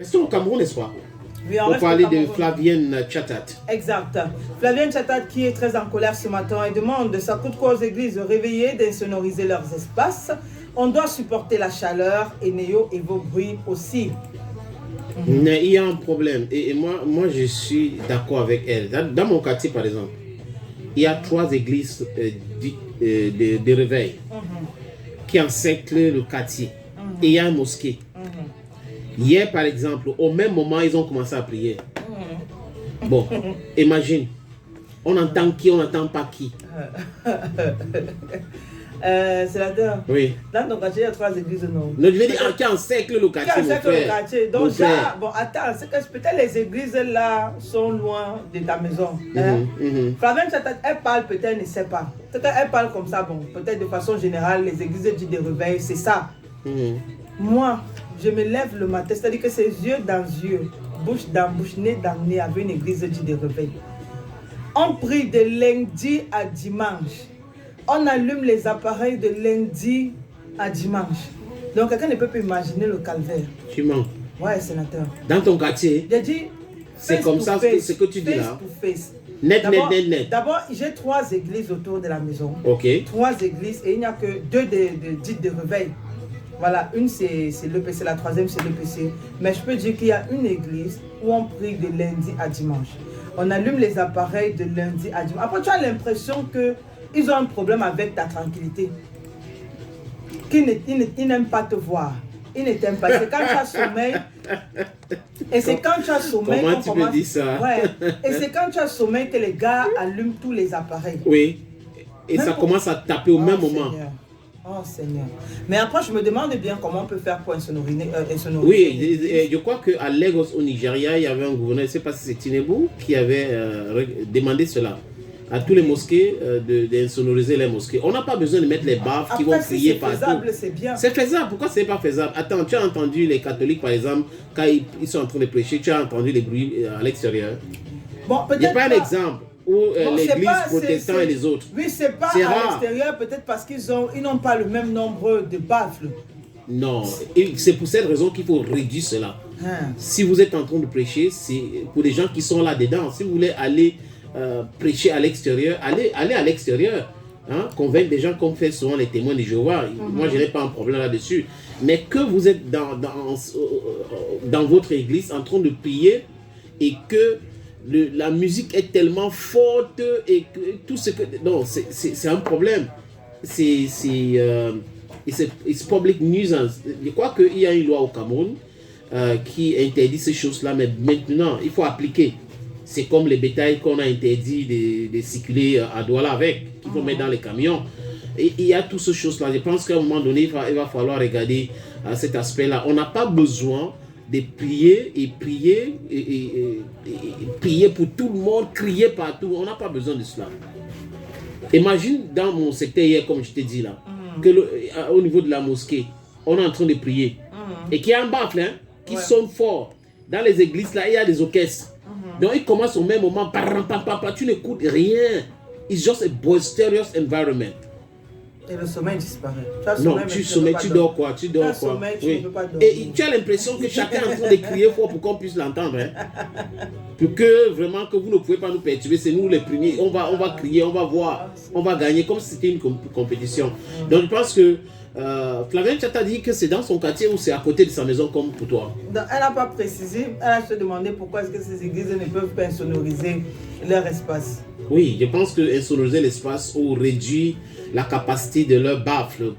C'est au Cameroun, n'est-ce pas? Oui, pour parler de Flavienne Chatat. Exact. Flavienne Chatat qui est très en colère ce matin et demande ça coûte quoi aux églises de réveiller, d'insonoriser leurs espaces. On doit supporter la chaleur et Néo et vos bruits aussi. Mais il y a un problème et moi je suis d'accord avec elle. Dans mon quartier par exemple, il y a 3 églises de réveil qui encerclent le quartier et il y a une mosquée. Hier par exemple, au même moment ils ont commencé à prier. Bon, imagine, on entend qui, on n'entend pas qui. Sénateur, oui. Dans ton quartier, il y a 3 églises, non? Non, je vais dire qui encercle le quartier. Qui encercle le quartier. Donc, ça, bon, attends, c'est que peut-être les églises là sont loin de ta maison. Flavienne Chatat, elle parle, peut-être, elle ne sait pas. Peut-être elle parle comme ça, bon, peut-être de façon générale, les églises disent de réveil, c'est ça. Moi, je me lève le matin, c'est-à-dire que c'est yeux dans yeux, bouche dans bouche, nez dans nez, avec une église dit de réveil. On prie de lundi à dimanche. On allume les appareils de lundi à dimanche. Donc, quelqu'un ne peut pas imaginer le calvaire. Tu mens. Ouais, sénateur. Dans ton quartier, j'ai dit, c'est comme ça ce que tu dis là. Net. D'abord, j'ai 3 églises autour de la maison. Ok. 3 églises et il n'y a que 2 dites de réveil. Voilà, une c'est l'EPC, la 3e c'est l'EPC. Mais je peux dire qu'il y a une église où on prie de lundi à dimanche. On allume les appareils de lundi à dimanche. Après, tu as l'impression qu'ils ont un problème avec ta tranquillité. Qu'ils n'aiment pas te voir. Ils ne t'aiment pas. C'est quand tu as sommeil. Et c'est quand tu as sommeil. Comment tu me dis ça? Ouais. Et c'est quand tu as sommeil que les gars allument tous les appareils. Oui. Et même ça commence à taper au même moment. Seigneur. Oh Seigneur. Mais après, je me demande bien comment on peut faire pour insonoriser. Oui, je crois qu'à Lagos, au Nigeria, il y avait un gouverneur, je ne sais pas si c'est Tinubu, qui avait demandé cela à tous les mosquées d'insonoriser les mosquées. On n'a pas besoin de mettre les baffes qui vont crier partout. C'est faisable, c'est bien. C'est faisable. Pourquoi ce n'est pas faisable? Attends, tu as entendu les catholiques, par exemple, quand ils sont en train de prêcher, tu as entendu les bruits à l'extérieur. Bon, peut-être. Il n'y a pas un exemple où l'église protestante et les autres. Oui, c'est pas à l'extérieur, peut-être parce qu'ils n'ont pas le même nombre de baffles. Non, c'est pour cette raison qu'il faut réduire cela. Si vous êtes en train de prêcher, c'est pour les gens qui sont là-dedans. Si vous voulez aller prêcher à l'extérieur, allez à l'extérieur. Convaincre des gens comme fait souvent les témoins de Jéhovah. Moi, je n'ai pas un problème là-dessus. Mais que vous êtes dans votre église en train de prier et que la musique est tellement forte et que tout ce que... Non, c'est un problème. C'est public nuisance. Je crois qu'il y a une loi au Cameroun qui interdit ces choses-là, mais maintenant, il faut appliquer. C'est comme les bétails qu'on a interdit de circuler à Douala avec, qu'il faut mettre dans les camions. Et il y a toutes ces choses-là. Je pense qu'à un moment donné, il va falloir regarder cet aspect-là. On n'a pas besoin de prier et prier pour tout le monde, crier partout. On n'a pas besoin de cela. Imagine dans mon secteur hier, comme je t'ai dit là, que au niveau de la mosquée, on est en train de prier. Et qu'il y a un baffle qui sonne fort. Dans les églises, là, il y a des orchestres. Donc, ils commencent au même moment. Tu n'écoutes rien. It's just a boisterous environment. Et le sommeil disparaît. Non, tu dors quoi? Tu dors quoi? Sommeil, tu ne peux pas dormir. Et tu as l'impression que chacun est en train de crier fort pour qu'on puisse l'entendre. Pour que vraiment que vous ne pouvez pas nous perturber, c'est nous les premiers. On va crier, on va voir, on va gagner comme si c'était une compétition. Donc je pense que Flavienne Chatat dit que c'est dans son quartier ou c'est à côté de sa maison comme pour toi. Donc, elle n'a pas précisé, elle a se demandé pourquoi est-ce que ces églises ne peuvent pas insonoriser leur espace. Oui, je pense que insonoriser l'espace ou réduire la capacité de leur baffle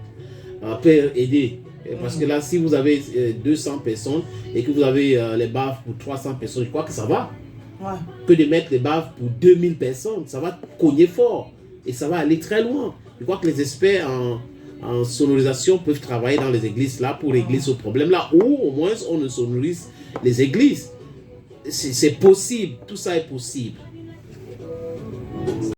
peut aider. Parce que là, si vous avez 200 personnes et que vous avez les baffles pour 300 personnes, je crois que ça va. Que de mettre les baffles pour 2000 personnes, ça va cogner fort et ça va aller très loin. Je crois que les experts en sonorisation peuvent travailler dans les églises là pour régler ce problème là, ou au moins on ne sonorise les églises. C'est possible, tout ça est possible.